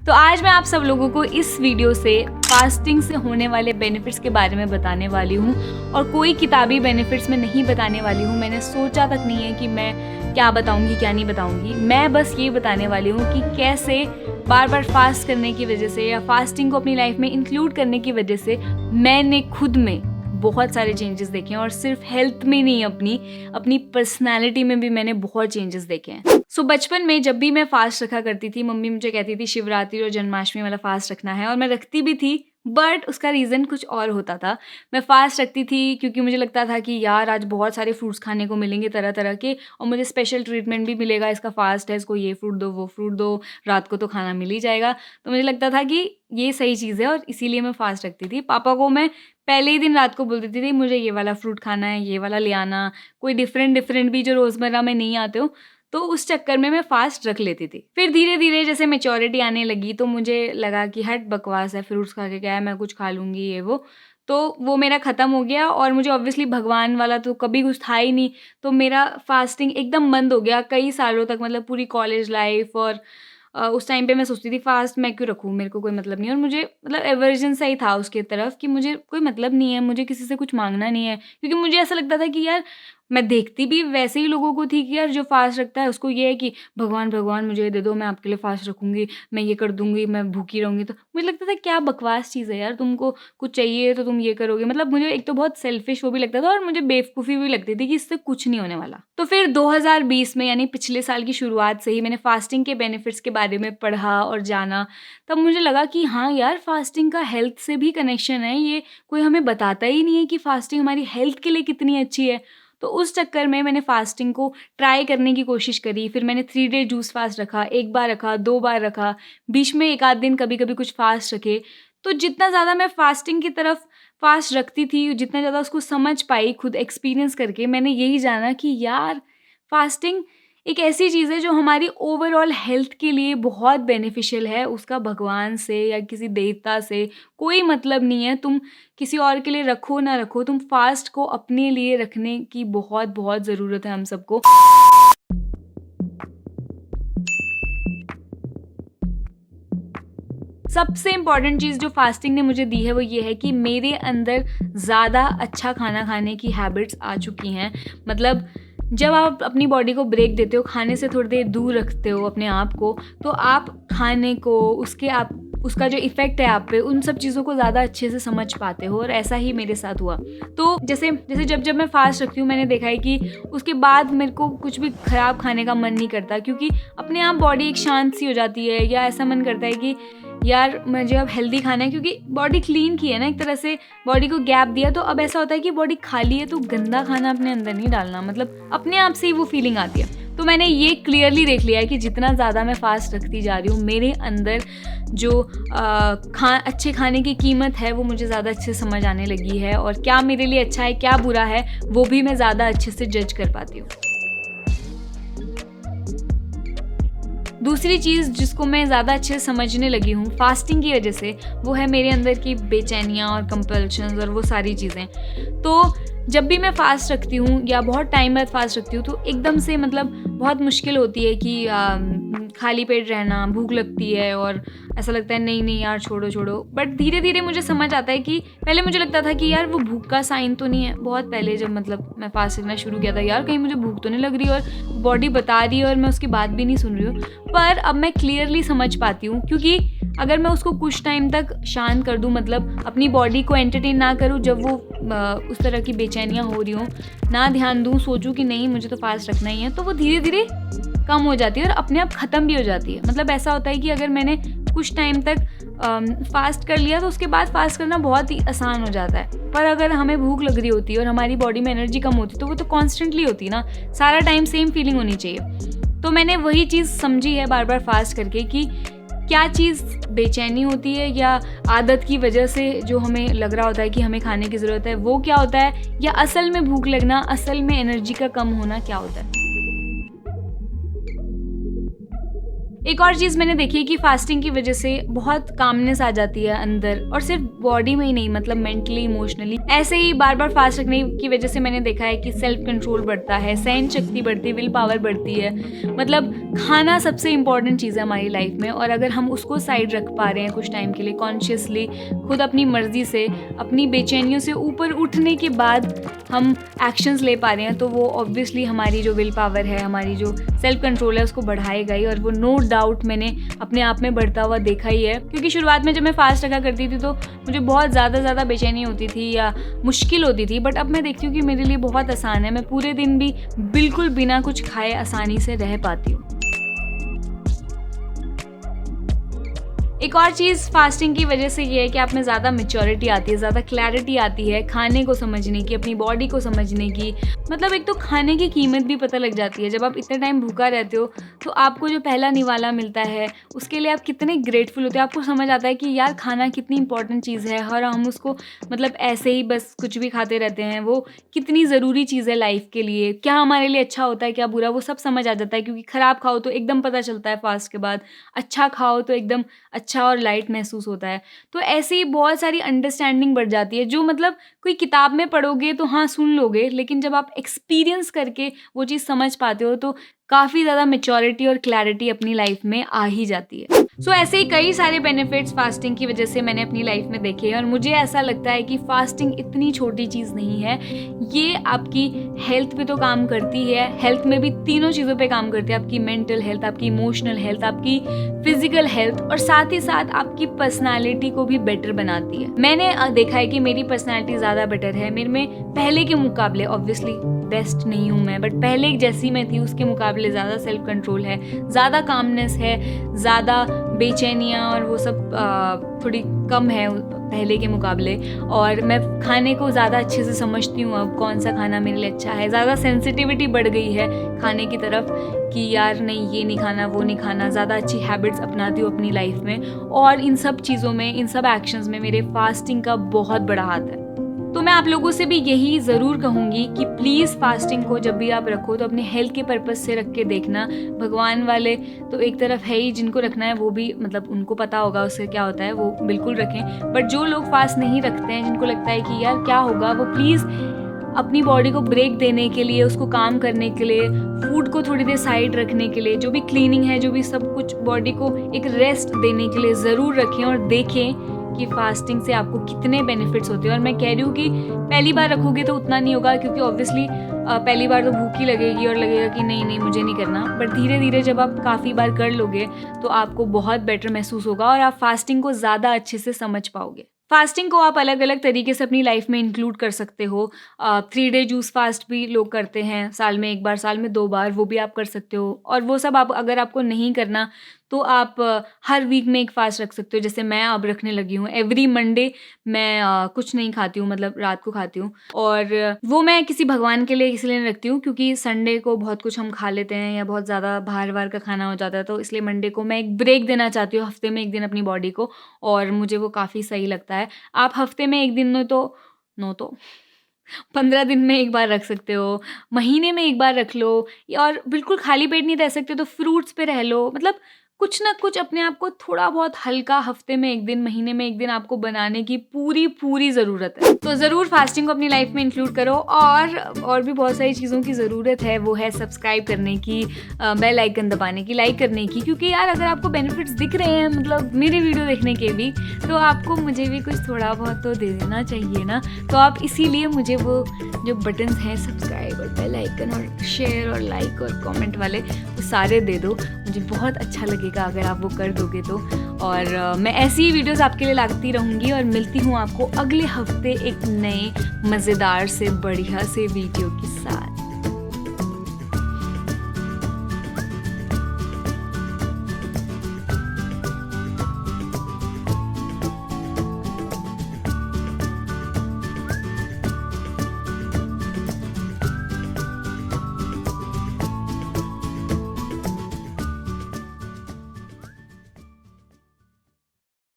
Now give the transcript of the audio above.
तो आज मैं आप सब लोगों को इस वीडियो से फास्टिंग से होने वाले बेनिफिट्स के बारे में बताने वाली हूँ और कोई किताबी बेनिफिट्स मैं नहीं बताने वाली हूँ। मैंने सोचा तक नहीं है कि मैं क्या बताऊँगी क्या नहीं बताऊँगी। मैं बस ये बताने वाली हूँ कि कैसे बार बार फास्ट करने की वजह से या फास्टिंग को अपनी लाइफ में इंक्लूड करने की वजह से मैंने खुद में बहुत सारे चेंजेस देखे हैं और सिर्फ हेल्थ में नहीं, अपनी पर्सनालिटी में भी मैंने बहुत चेंजेस देखे हैं। बचपन में जब भी मैं फास्ट रखा करती थी, मम्मी मुझे कहती थी शिवरात्रि और जन्माष्टमी वाला फास्ट रखना है और मैं रखती भी थी, बट उसका रीज़न कुछ और होता था। मैं फास्ट रखती थी क्योंकि मुझे लगता था कि यार आज बहुत सारे फ्रूट्स खाने को मिलेंगे तरह तरह के और मुझे स्पेशल ट्रीटमेंट भी मिलेगा, इसका फास्ट है, इसको ये फ्रूट दो वो फ्रूट दो, रात को तो खाना मिल ही जाएगा। तो मुझे लगता था कि ये सही चीज़ है और इसीलिए मैं फास्ट रखती थी। पापा को मैं पहले ही दिन रात को बोल देती थी मुझे ये वाला फ्रूट खाना है, ये वाला ले आना, कोई डिफरेंट भी जो रोज़मर्रा में नहीं आते हो। तो उस चक्कर में मैं फास्ट रख लेती थी। फिर धीरे धीरे जैसे मैच्योरिटी आने लगी तो मुझे लगा कि हट बकवास है, फ्रूट्स खा के क्या है, मैं कुछ खा लूँगी ये वो। तो वो मेरा ख़त्म हो गया और मुझे ऑब्वियसली भगवान वाला तो कभी कुछ था ही नहीं। तो मेरा फास्टिंग एकदम बंद हो गया कई सालों तक, मतलब पूरी कॉलेज लाइफ। और उस टाइम पे मैं सोचती थी फास्ट मैं क्यों रखूँ, मेरे को कोई मतलब नहीं है। और मुझे मतलब एवर्जन सा ही था उसकी तरफ कि मुझे कोई मतलब नहीं है, मुझे किसी से कुछ माँगना नहीं है। क्योंकि मुझे ऐसा लगता था कि यार मैं देखती भी वैसे ही लोगों को थी कि यार जो फास्ट रखता है उसको ये है कि भगवान मुझे ये दे दो, मैं आपके लिए फास्ट रखूँगी, मैं ये कर दूँगी, मैं भूखी रहूँगी। तो मुझे लगता था क्या बकवास चीज़ है यार, तुमको कुछ चाहिए तो तुम ये करोगे। मतलब मुझे एक तो बहुत सेल्फिश वो भी लगता था और मुझे बेवकूफ़ी भी लगती थी कि इससे कुछ नहीं होने वाला। तो फिर 2020 में यानी पिछले साल की शुरुआत से ही मैंने फास्टिंग के बेनिफिट्स के बारे में पढ़ा और जाना। तब मुझे लगा कि हाँ यार, फास्टिंग का हेल्थ से भी कनेक्शन है, ये कोई हमें बताता ही नहीं है कि फास्टिंग हमारी हेल्थ के लिए कितनी अच्छी है। तो उस चक्कर में मैंने फास्टिंग को ट्राई करने की कोशिश करी। फिर मैंने 3 डे जूस फास्ट रखा, 1 बार रखा, 2 बार रखा, बीच में 1 आध दिन कभी-कभी कुछ फास्ट रखे। तो जितना ज़्यादा मैं फास्टिंग की तरफ फास्ट रखती थी, जितना ज़्यादा उसको समझ पाई खुद एक्सपीरियंस करके, मैंने यही जाना कि यार फास्टिंग एक ऐसी चीज़ है जो हमारी ओवरऑल हेल्थ के लिए बहुत बेनिफिशियल है। उसका भगवान से या किसी देवता से कोई मतलब नहीं है। तुम किसी और के लिए रखो ना रखो, तुम फास्ट को अपने लिए रखने की बहुत ज़रूरत है हम सबको। सबसे इम्पॉर्टेंट चीज़ जो फास्टिंग ने मुझे दी है वो ये है कि मेरे अंदर ज़्यादा अच्छा खाना खाने की हैबिट्स आ चुकी हैं। मतलब जब आप अपनी बॉडी को ब्रेक देते हो, खाने से थोड़ी देर दूर रखते हो अपने आप को, तो आप खाने को उसका जो इफ़ेक्ट है आप पे, उन सब चीज़ों को ज़्यादा अच्छे से समझ पाते हो। और ऐसा ही मेरे साथ हुआ। तो जैसे जब मैं फास्ट रखती हूँ, मैंने देखा है कि उसके बाद मेरे को कुछ भी ख़राब खाने का मन नहीं करता, क्योंकि अपने आप बॉडी एक शांत सी हो जाती है। या ऐसा मन करता है कि यार मुझे अब हेल्दी खाना है, क्योंकि बॉडी क्लीन की है ना, एक तरह से बॉडी को गैप दिया। तो अब ऐसा होता है कि बॉडी खाली है तो गंदा खाना अपने अंदर नहीं डालना, मतलब अपने आप से ही वो फीलिंग आती है। तो मैंने ये क्लियरली देख लिया है कि जितना ज़्यादा मैं फास्ट रखती जा रही हूँ, मेरे अंदर जो अच्छे खाने की कीमत है वो मुझे ज़्यादा अच्छे से समझ आने लगी है। और क्या मेरे लिए अच्छा है क्या बुरा है वो भी मैं ज़्यादा अच्छे से जज कर पाती हूँ। दूसरी चीज़ जिसको मैं ज़्यादा अच्छे से समझने लगी हूँ फास्टिंग की वजह से, वो है मेरे अंदर की बेचैनियाँ और कंपल्शंस और वो सारी चीज़ें। तो जब भी मैं फास्ट रखती हूँ या बहुत टाइम बाद फास्ट रखती हूँ, तो एकदम से मतलब बहुत मुश्किल होती है कि खाली पेट रहना, भूख लगती है और ऐसा लगता है नहीं यार छोड़ो। बट धीरे धीरे मुझे समझ आता है कि पहले मुझे लगता था कि यार वो भूख का साइन तो नहीं है। बहुत पहले जब मतलब मैं फास्ट रखना शुरू किया था, यार कहीं मुझे भूख तो नहीं लग रही और बॉडी बता रही है और मैं उसकी बात भी नहीं सुन रही हूँ। पर अब मैं क्लियरली समझ पाती हूँ, क्योंकि अगर मैं उसको कुछ टाइम तक शांत कर दूँ, मतलब अपनी बॉडी को एंटरटेन ना करूँ जब वो उस तरह की बेचैनियाँ हो रही हों, ना ध्यान दूँ, सोचूँ कि नहीं मुझे तो फास्ट रखना ही है, तो वो धीरे धीरे कम हो जाती है और अपने आप ख़त्म भी हो जाती है। मतलब ऐसा होता है कि अगर मैंने कुछ टाइम तक फास्ट कर लिया तो उसके बाद फास्ट करना बहुत ही आसान हो जाता है। पर अगर हमें भूख लग रही होती है और हमारी बॉडी में एनर्जी कम होती है, तो वो तो कॉन्स्टेंटली होती है ना, सारा टाइम सेम फीलिंग होनी चाहिए। तो मैंने वही चीज़ समझी है बार बार फास्ट करके कि क्या चीज़ बेचैनी होती है या आदत की वजह से जो हमें लग रहा होता है कि हमें खाने की ज़रूरत है, वो क्या होता है, या असल में भूख लगना, असल में एनर्जी का कम होना क्या होता है। एक और चीज़ मैंने देखी है कि फास्टिंग की वजह से बहुत कामनेस आ जाती है अंदर, और सिर्फ बॉडी में ही नहीं, मतलब मेंटली, इमोशनली। ऐसे ही बार बार फास्ट रखने की वजह से मैंने देखा है कि सेल्फ कंट्रोल बढ़ता है, सहन शक्ति बढ़ती है, विल पावर बढ़ती है। मतलब खाना सबसे इंपॉर्टेंट चीज़ है हमारी लाइफ में, और अगर हम उसको साइड रख पा रहे हैं कुछ टाइम के लिए कॉन्शियसली, खुद अपनी मर्जी से, अपनी बेचैनियों से ऊपर उठने के बाद हम एक्शंस ले पा रहे हैं, तो वो ऑब्वियसली हमारी जो विल पावर है, हमारी जो सेल्फ कंट्रोल है, उसको बढ़ाएगा ही। और वो नो डाउट मैंने अपने आप में बढ़ता हुआ देखा ही है, क्योंकि शुरुआत में जब मैं फास्ट रखा करती थी तो मुझे बहुत ज़्यादा बेचैनी होती थी या मुश्किल होती थी, बट अब मैं देखती हूँ कि मेरे लिए बहुत आसान है। मैं पूरे दिन भी बिल्कुल बिना कुछ खाए आसानी से रह पाती हूँ। एक और चीज़ फास्टिंग की वजह से ये है कि आप में ज़्यादा मैच्योरिटी आती है, ज़्यादा क्लैरिटी आती है खाने को समझने की, अपनी बॉडी को समझने की। मतलब एक तो खाने की कीमत भी पता लग जाती है। जब आप इतने टाइम भूखा रहते हो तो आपको जो पहला निवाला मिलता है उसके लिए आप कितने ग्रेटफुल होते हो। आपको समझ आता है कि यार खाना कितनी इंपॉर्टेंट चीज़ है, और हम उसको मतलब ऐसे ही बस कुछ भी खाते रहते हैं। वो कितनी ज़रूरी चीज़ है लाइफ के लिए, क्या हमारे लिए अच्छा होता है, क्या बुरा, वो सब समझ आ जाता है। क्योंकि ख़राब खाओ तो एकदम पता चलता है फास्ट के बाद, अच्छा खाओ तो एकदम अच्छा और लाइट महसूस होता है। तो ऐसे ही बहुत सारी अंडरस्टैंडिंग बढ़ जाती है, जो मतलब कोई किताब में पढ़ोगे तो हाँ सुन लोगे, लेकिन जब आप एक्सपीरियंस करके वो चीज़ समझ पाते हो तो काफ़ी ज़्यादा मैच्योरिटी और क्लैरिटी अपनी लाइफ में आ ही जाती है। सो ऐसे ही कई सारे बेनिफिट्स फास्टिंग की वजह से मैंने अपनी लाइफ में देखे हैं, और मुझे ऐसा लगता है कि फास्टिंग इतनी छोटी चीज़ नहीं है। ये आपकी हेल्थ पे तो काम करती है, हेल्थ में भी तीनों चीज़ों पे काम करती है। आपकी मेंटल हेल्थ, आपकी इमोशनल हेल्थ, आपकी फिजिकल हेल्थ, और साथ ही साथ आपकी पर्सनालिटी को भी बेटर बनाती है। मैंने देखा है कि मेरी पर्सनालिटी ज़्यादा बेटर है मेरे में पहले के मुकाबले। ऑब्वियसली बेस्ट नहीं हूँ मैं, बट पहले जैसी मैं थी उसके मुकाबले ज़्यादा सेल्फ कंट्रोल है, ज़्यादा कामनेस है, ज़्यादा बेचैनियाँ और वो सब थोड़ी कम है पहले के मुकाबले। और मैं खाने को ज़्यादा अच्छे से समझती हूँ अब, कौन सा खाना मेरे लिए अच्छा है। ज़्यादा सेंसिटिविटी बढ़ गई है खाने की तरफ कि यार नहीं ये नहीं खाना, वो नहीं खाना। ज़्यादा अच्छी हैबिट्स अपनाती हूँ अपनी लाइफ में, और इन सब चीज़ों में, इन सब एक्शंस में मेरे फास्टिंग का बहुत बड़ा हाथ है। तो मैं आप लोगों से भी यही ज़रूर कहूँगी कि प्लीज़ फास्टिंग को जब भी आप रखो तो अपने हेल्थ के पर्पज़ से रख के देखना। भगवान वाले तो एक तरफ है ही, जिनको रखना है वो भी मतलब उनको पता होगा उससे क्या होता है, वो बिल्कुल रखें। बट जो लोग फास्ट नहीं रखते हैं, जिनको लगता है कि यार क्या होगा, वो प्लीज़ अपनी बॉडी को ब्रेक देने के लिए, उसको काम करने के लिए, फूड को थोड़ी देर साइड रखने के लिए, जो भी क्लीनिंग है, जो भी सब कुछ, बॉडी को एक रेस्ट देने के लिए ज़रूर रखें, और देखें कि फास्टिंग से आपको कितने बेनिफिट्स होते हैं। और मैं कह रही हूँ कि पहली बार रखोगे तो उतना नहीं होगा, क्योंकि ऑब्वियसली पहली बार तो भूख ही लगेगी और लगेगा कि नहीं मुझे नहीं करना। बट धीरे धीरे जब आप काफ़ी बार कर लोगे तो आपको बहुत बेटर महसूस होगा, और आप फास्टिंग को ज़्यादा अच्छे से समझ पाओगे। फास्टिंग को आप अलग अलग तरीके से अपनी लाइफ में इंक्लूड कर सकते हो। 3 डे जूस फास्ट भी लोग करते हैं, साल में 1 बार, साल में 2 बार, वो भी आप कर सकते हो। और वो सब आप अगर आपको नहीं करना तो आप हर वीक में एक फास्ट रख सकते हो। जैसे मैं अब रखने लगी हूँ, एवरी मंडे मैं कुछ नहीं खाती हूँ, मतलब रात को खाती हूँ। और वो मैं किसी भगवान के लिए इसलिए नहीं रखती हूँ क्योंकि संडे को बहुत कुछ हम खा लेते हैं या बहुत ज़्यादा बाहर का खाना हो जाता है, तो इसलिए मंडे को मैं एक ब्रेक देना चाहती हूँ, हफ्ते में 1 दिन अपनी बॉडी को, और मुझे वो काफ़ी सही लगता है। आप हफ्ते में 1 दिन तो 15 दिन में 1 बार रख सकते हो, महीने में 1 बार रख लो, और बिल्कुल खाली पेट नहीं रह सकते तो फ्रूट्स पे रह लो। मतलब कुछ ना कुछ अपने आप को थोड़ा बहुत हल्का, हफ्ते में 1 दिन, महीने में 1 दिन आपको बनाने की पूरी ज़रूरत है। तो ज़रूर फास्टिंग को अपनी लाइफ में इंक्लूड करो। और भी बहुत सारी चीज़ों की ज़रूरत है, वो है सब्सक्राइब करने की, बेल आइकन दबाने की, लाइक करने की, क्योंकि यार अगर आपको बेनिफिट्स दिख रहे हैं मतलब मेरे वीडियो देखने के भी, तो आपको मुझे भी कुछ थोड़ा बहुत तो दे देना चाहिए ना। तो आप इसीलिए मुझे वो जो बटन्स हैं सब्सक्राइब और बेल आइकन और शेयर और लाइक और कमेंट वाले, वो सारे दे दो। मुझे बहुत अच्छा लगेगा अगर आप वो कर दोगे तो। और मैं ऐसी ही वीडियोस आपके लिए लाती रहूँगी, और मिलती हूँ आपको अगले हफ्ते एक नए मज़ेदार से बढ़िया से वीडियो के साथ।